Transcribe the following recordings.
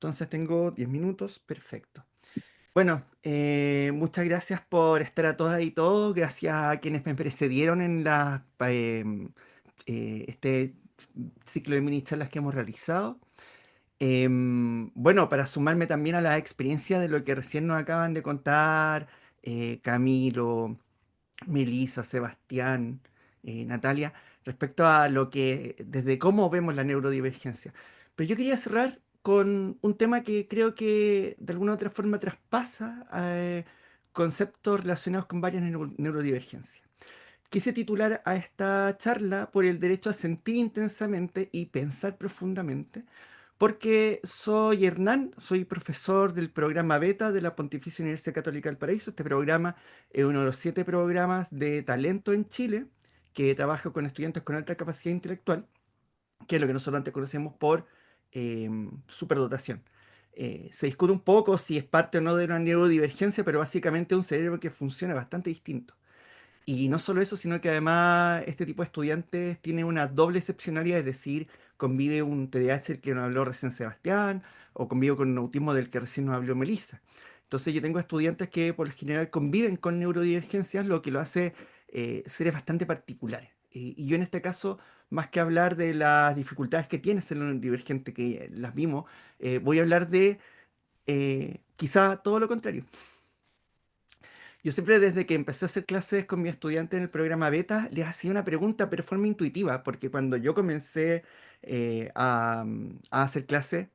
Entonces tengo 10 minutos, perfecto. Bueno, muchas gracias por estar a todas y todos, gracias a quienes me precedieron en este ciclo de mini charlas que hemos realizado. Bueno, para sumarme también a la experiencia de lo que recién nos acaban de contar Camilo, Melissa, Sebastián, Natalia, respecto a lo que, desde cómo vemos la neurodivergencia. Pero yo quería cerrar con un tema que creo que de alguna u otra forma traspasa conceptos relacionados con varias neurodivergencias. Quise titular a esta charla por el derecho a sentir intensamente y pensar profundamente, porque soy Hernán, soy profesor del programa Beta de la Pontificia Universidad Católica del Paraíso. Este programa es uno de los 7 programas de talento en Chile que trabaja con estudiantes con alta capacidad intelectual, que es lo que nosotros antes conocemos por superdotación. Se discute un poco si es parte o no de una neurodivergencia, pero básicamente es un cerebro que funciona bastante distinto. Y no solo eso, sino que además este tipo de estudiantes tiene una doble excepcionalidad, es decir, convive un TDAH del que nos habló recién Sebastián, o convive con un autismo del que recién nos habló Melissa. Entonces yo tengo estudiantes que por lo general conviven con neurodivergencias, lo que lo hace seres bastante particulares. Y yo en este caso, más que hablar de las dificultades que tiene ser neurodivergente, que las vimos, voy a hablar de quizá todo lo contrario. Yo siempre desde que empecé a hacer clases con mi estudiante en el programa Beta, les hacía una pregunta, pero de forma intuitiva, porque cuando yo comencé a hacer clases,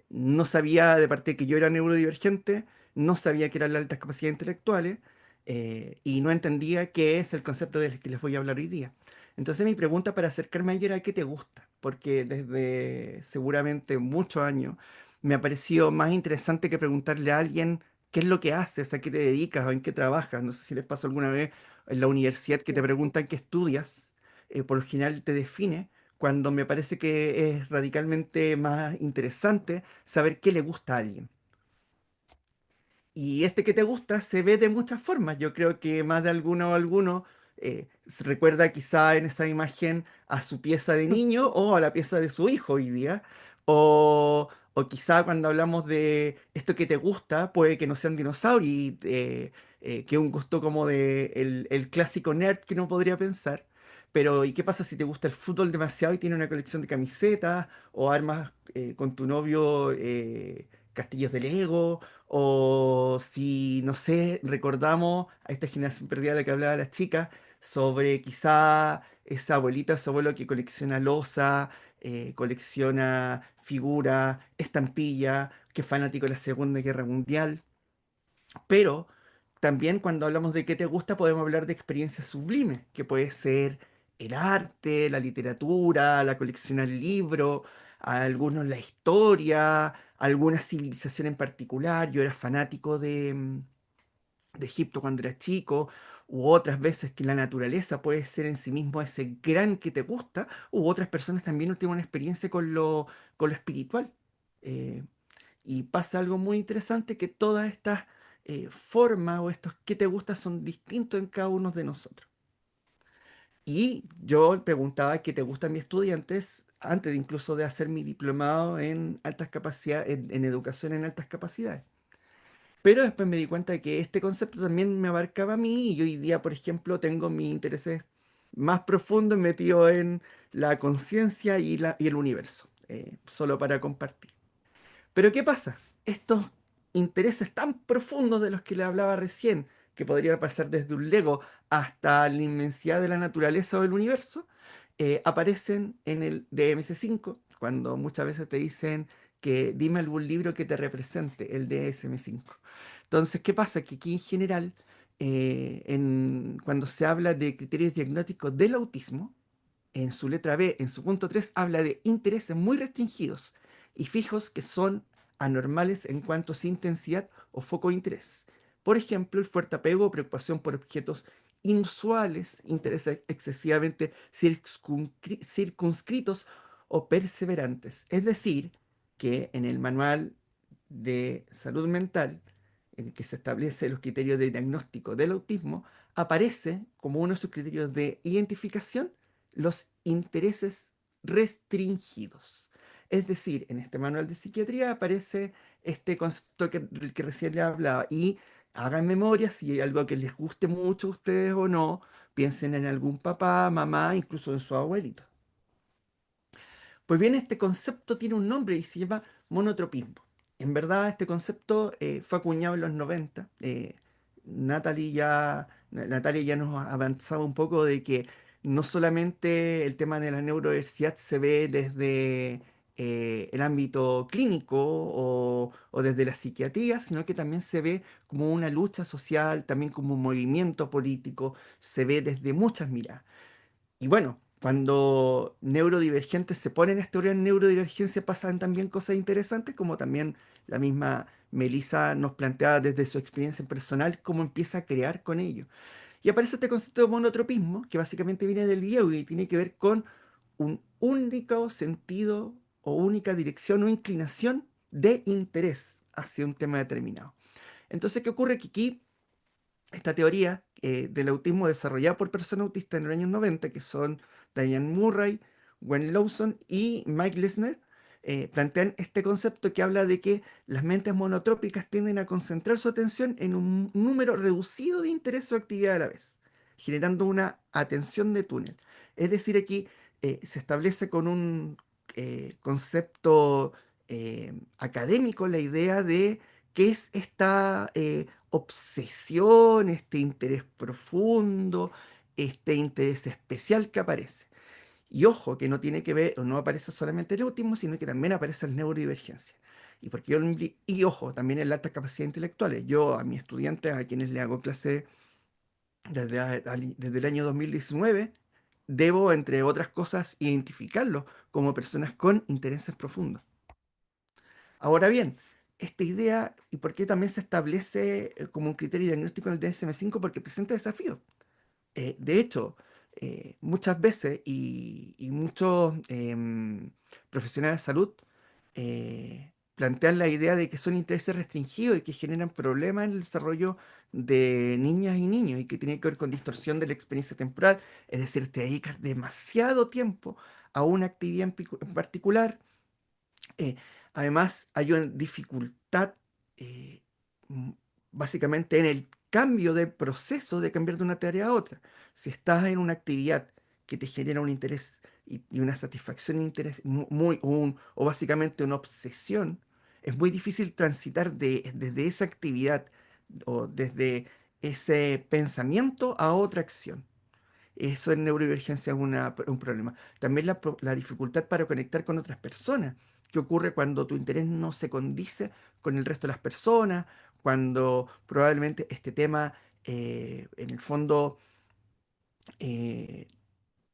no sabía de parte que yo era neurodivergente, no sabía que eran las altas capacidades intelectuales y no entendía qué es el concepto del que les voy a hablar hoy día. Entonces mi pregunta para acercarme a ello era ¿qué te gusta? Porque desde seguramente muchos años me ha parecido más interesante que preguntarle a alguien qué es lo que haces, a qué te dedicas o en qué trabajas. No sé si les pasó alguna vez en la universidad que te preguntan qué estudias, por lo general te define, cuando me parece que es radicalmente más interesante saber qué le gusta a alguien. Y este que te gusta se ve de muchas formas. Yo creo que más de alguno o alguno se recuerda quizá en esa imagen a su pieza de niño o a la pieza de su hijo hoy día. O quizá cuando hablamos de esto que te gusta, puede que no sean dinosaurios, y, que es un gusto como de el clásico nerd que no podría pensar. Pero ¿y qué pasa si te gusta el fútbol demasiado y tienes una colección de camisetas o armas con tu novio castillos de Lego? O si, no sé, recordamos a esta generación perdida de la que hablaba la chica, sobre quizá esa abuelita o ese abuelo que colecciona loza, colecciona figuras, estampilla, que es fanático de la Segunda Guerra Mundial. Pero también cuando hablamos de qué te gusta, podemos hablar de experiencias sublimes, que puede ser el arte, la literatura, la coleccionar libros, a algunos la historia, alguna civilización en particular. Yo era fanático de Egipto cuando era chico, u otras veces que la naturaleza puede ser en sí mismo ese gran que te gusta, u otras personas también tienen una experiencia con lo espiritual. Eh, y pasa algo muy interesante, que todas estas formas o estos que te gustan son distintos en cada uno de nosotros. Y yo preguntaba qué te gustan mis estudiantes antes de incluso de hacer mi diplomado en altas capacidades, en educación en altas capacidades. Pero después me di cuenta de que este concepto también me abarcaba a mí y hoy día, por ejemplo, tengo mis intereses más profundos metidos en la conciencia y el universo, solo para compartir. Pero ¿qué pasa? Estos intereses tan profundos de los que le hablaba recién, que podría pasar desde un Lego hasta la inmensidad de la naturaleza o del universo, aparecen en el DMS5, cuando muchas veces te dicen que dime algún libro que te represente, el DSM-5. Entonces, ¿qué pasa? Que aquí en general, cuando se habla de criterios diagnósticos del autismo, en su letra B, en su punto 3 habla de intereses muy restringidos y fijos que son anormales en cuanto a su intensidad o foco de interés. Por ejemplo, el fuerte apego o preocupación por objetos inusuales, intereses excesivamente circunscritos o perseverantes. Es decir, que en el manual de salud mental, en el que se establecen los criterios de diagnóstico del autismo, aparece como uno de sus criterios de identificación los intereses restringidos. Es decir, en este manual de psiquiatría aparece este concepto del que recién le hablaba. Y hagan memoria si hay algo que les guste mucho a ustedes o no, piensen en algún papá, mamá, incluso en su abuelito. Pues bien, este concepto tiene un nombre y se llama monotropismo. En verdad, este concepto fue acuñado en los 90. Natalia ya nos avanzaba un poco de que no solamente el tema de la neurodiversidad se ve desde el ámbito clínico o desde la psiquiatría, sino que también se ve como una lucha social, también como un movimiento político, se ve desde muchas miradas. Y bueno, cuando neurodivergentes se ponen a estudiar neurodivergencia pasan también cosas interesantes, como también la misma Melissa nos planteaba desde su experiencia personal cómo empieza a crear con ello. Y aparece este concepto de monotropismo, que básicamente viene del yoga y tiene que ver con un único sentido o única dirección o inclinación de interés hacia un tema determinado. Entonces, ¿qué ocurre? Que aquí esta teoría del autismo desarrollada por personas autistas en los años 90, que son Diane Murray, Gwen Lawson y Mike Lesner, plantean este concepto que habla de que las mentes monotrópicas tienden a concentrar su atención en un número reducido de interés o actividad a la vez, generando una atención de túnel. Es decir, aquí se establece con un concepto académico la idea de qué es esta obsesión, este interés profundo, este interés especial que aparece. Y ojo, que no tiene que ver, o no aparece solamente el autismo, sino que también aparece la neurodivergencia. Y ojo, también en las altas capacidades intelectuales. Yo a mis estudiantes, a quienes le hago clase desde el año 2019, debo, entre otras cosas, identificarlos como personas con intereses profundos. Ahora bien, esta idea, ¿y por qué también se establece como un criterio diagnóstico en el DSM-5? Porque presenta desafíos. De hecho, muchas veces y muchos profesionales de salud plantean la idea de que son intereses restringidos y que generan problemas en el desarrollo de niñas y niños y que tiene que ver con distorsión de la experiencia temporal. Es decir, te dedicas demasiado tiempo a una actividad en particular. eh, Además, hay una dificultad eh, m- básicamente en el cambio de proceso de cambiar de una tarea a otra. Si estás en una actividad que te genera un interés y una satisfacción e interés o básicamente una obsesión, es muy difícil transitar desde esa actividad o desde ese pensamiento a otra acción. Eso en neurodivergencia es un problema. También la dificultad para conectar con otras personas, que ocurre cuando tu interés no se condice con el resto de las personas, cuando probablemente este tema, en el fondo, eh,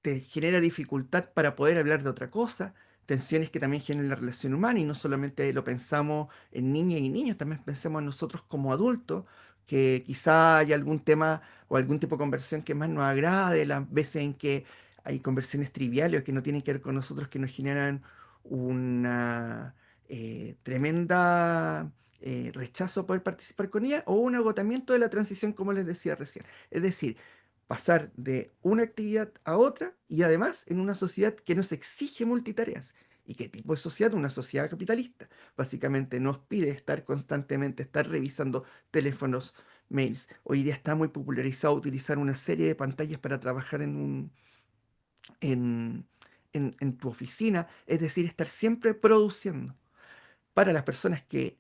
te genera dificultad para poder hablar de otra cosa, tensiones que también generan la relación humana y no solamente lo pensamos en niñas y niños, también pensemos en nosotros como adultos, que quizá hay algún tema o algún tipo de conversación que más nos agrade, las veces en que hay conversaciones triviales o que no tienen que ver con nosotros, que nos generan una tremenda rechazo a poder participar con ella o un agotamiento de la transición, como les decía recién. Es decir, pasar de una actividad a otra y además en una sociedad que nos exige multitareas. ¿Y qué tipo de sociedad? Una sociedad capitalista. Básicamente nos pide estar constantemente, estar revisando teléfonos, mails. Hoy día está muy popularizado utilizar una serie de pantallas para trabajar en, en tu oficina, es decir, estar siempre produciendo. Para las personas que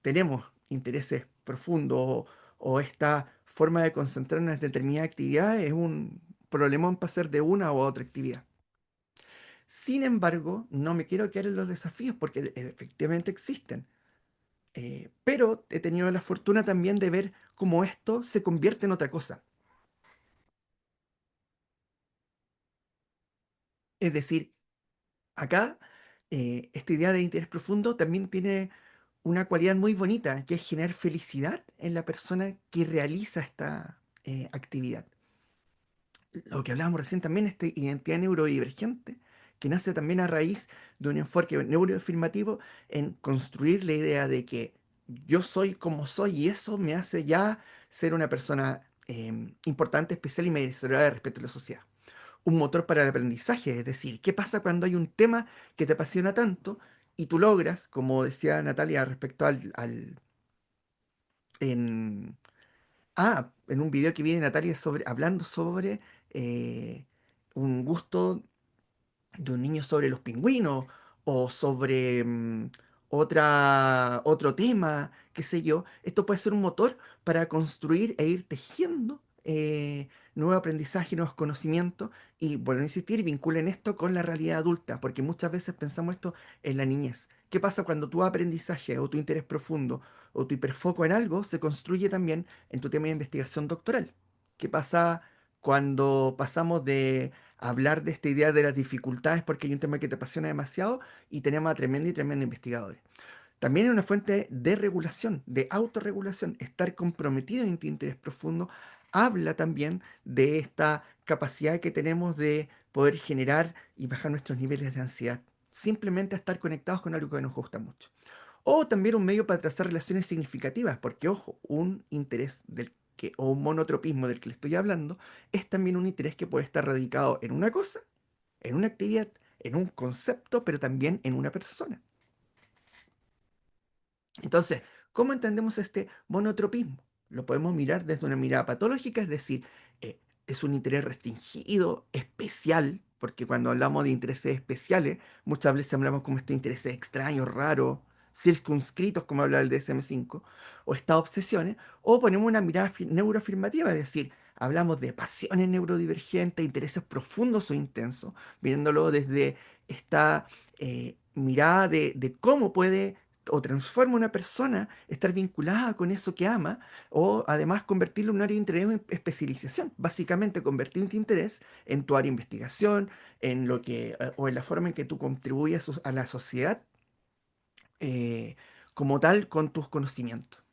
tenemos intereses profundos o esta forma de concentrarnos en determinada actividad es un problemón pasar de una u otra actividad. Sin embargo, no me quiero quedar en los desafíos porque efectivamente existen. Pero he tenido la fortuna también de ver cómo esto se convierte en otra cosa. Es decir, acá esta idea de interés profundo también tiene una cualidad muy bonita, que es generar felicidad en la persona que realiza esta actividad. Lo que hablábamos recién también, esta identidad neurodivergente, que nace también a raíz de un enfoque neuroafirmativo en construir la idea de que yo soy como soy y eso me hace ya ser una persona importante, especial y merecedora de respeto de la sociedad. un motor para el aprendizaje. Es decir, ¿qué pasa cuando hay un tema que te apasiona tanto y tú logras, como decía Natalia respecto en, en un video que vi de Natalia hablando sobre eh, un gusto de un niño sobre los pingüinos o sobre otro tema, qué sé yo. Esto puede ser un motor para construir e ir tejiendo nuevo aprendizaje, nuevos conocimientos y, vuelvo a insistir, vinculen esto con la realidad adulta, porque muchas veces pensamos esto en la niñez. ¿Qué pasa cuando tu aprendizaje o tu interés profundo o tu hiperfoco en algo se construye también en tu tema de investigación doctoral? ¿Qué pasa cuando pasamos de hablar de esta idea de las dificultades porque hay un tema que te apasiona demasiado y tenemos a tremenda y tremenda investigadores? También es una fuente de regulación, de autorregulación. Estar comprometido en tu interés profundo habla también de esta capacidad que tenemos de poder generar y bajar nuestros niveles de ansiedad. Simplemente estar conectados con algo que nos gusta mucho. O también un medio para trazar relaciones significativas, porque ojo, un interés o un monotropismo del que le estoy hablando es también un interés que puede estar radicado en una cosa, en una actividad, en un concepto, pero también en una persona. Entonces, ¿cómo entendemos este monotropismo? Lo podemos mirar desde una mirada patológica, es decir, eh, es un interés restringido, especial, porque cuando hablamos de intereses especiales, muchas veces hablamos como estos intereses extraños, raros, circunscritos, como habla el DSM-5, o estas obsesiones, o ponemos una mirada neuroafirmativa, es decir, hablamos de pasiones neurodivergentes, intereses profundos o intensos, viéndolo desde esta mirada de cómo puede o transforma una persona estar vinculada con eso que ama o además convertirlo en un área de interés o especialización. Básicamente convertir tu interés en tu área de investigación, en lo que, o en la forma en que tú contribuyes a la sociedad eh, como tal con tus conocimientos.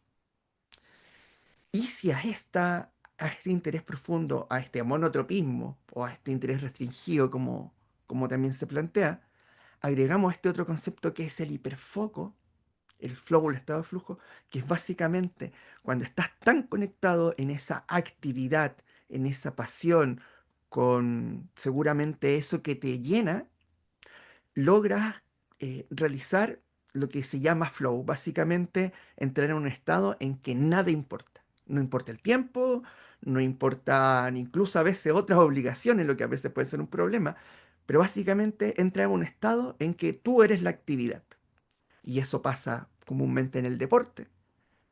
Y si a este interés profundo, a este monotropismo o a este interés restringido como también se plantea, agregamos este otro concepto que es el hiperfoco, el flow, el estado de flujo, que es básicamente cuando estás tan conectado en esa actividad, en esa pasión, con seguramente eso que te llena, logras realizar lo que se llama flow, básicamente entrar en un estado en que nada importa. No importa el tiempo, no importan incluso a veces otras obligaciones, lo que a veces puede ser un problema, pero básicamente entra en un estado en que tú eres la actividad. Y eso pasa comúnmente en el deporte.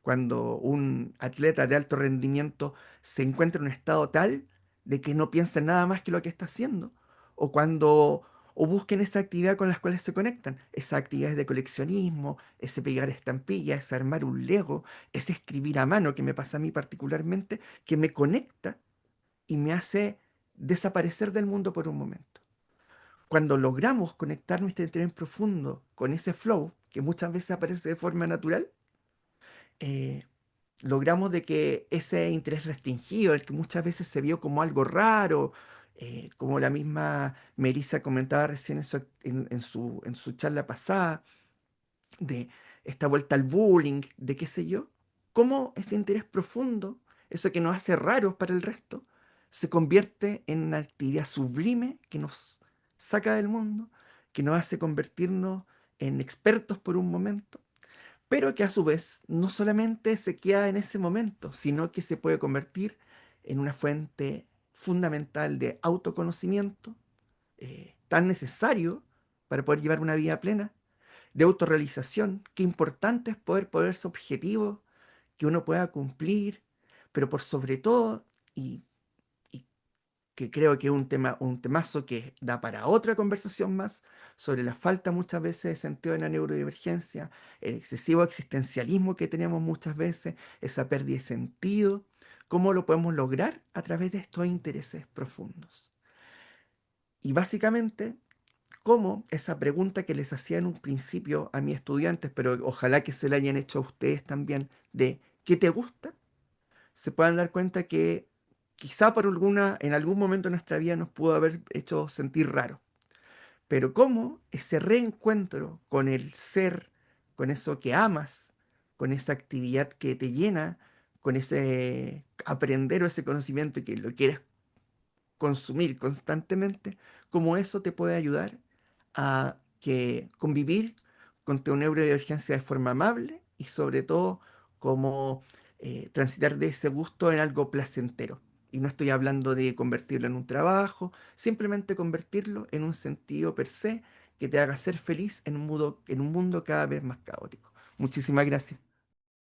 Cuando un atleta de alto rendimiento se encuentra en un estado tal de que no piensa en nada más que lo que está haciendo. O cuando o busquen esa actividad con las cuales se conectan. Esas actividades de coleccionismo, ese pegar estampillas, ese armar un Lego, ese escribir a mano que me pasa a mí particularmente, que me conecta y me hace desaparecer del mundo por un momento. Cuando logramos conectar nuestro interior en profundo con ese flow, que muchas veces aparece de forma natural, eh, logramos de que ese interés restringido, el que muchas veces se vio como algo raro, como la misma Melissa comentaba recién en su charla pasada, de esta vuelta al bullying, de qué sé yo, cómo ese interés profundo, eso que nos hace raros para el resto, se convierte en una actividad sublime que nos saca del mundo, que nos hace convertirnos en expertos por un momento, pero que a su vez no solamente se queda en ese momento, sino que se puede convertir en una fuente fundamental de autoconocimiento, tan necesario para poder llevar una vida plena, de autorrealización. Qué importante es poder ponerse objetivos que uno pueda cumplir, pero por sobre todo, y que creo que es un temazo que da para otra conversación más, sobre la falta muchas veces de sentido de la neurodivergencia, el excesivo existencialismo que tenemos muchas veces, esa pérdida de sentido, cómo lo podemos lograr a través de estos intereses profundos. Y básicamente, cómo esa pregunta que les hacía en un principio a mis estudiantes, pero ojalá que se la hayan hecho a ustedes también, de ¿qué te gusta? Se puedan dar cuenta que quizá en algún momento de nuestra vida nos pudo haber hecho sentir raro, pero cómo ese reencuentro con el ser, con eso que amas, con esa actividad que te llena, con ese aprender o ese conocimiento y que lo quieres consumir constantemente, cómo eso te puede ayudar a que convivir con tu neurodivergencia de forma amable y sobre todo cómo transitar de ese gusto en algo placentero. Y no estoy hablando de convertirlo en un trabajo, simplemente convertirlo en un sentido per se que te haga ser feliz en un mundo cada vez más caótico. Muchísimas gracias.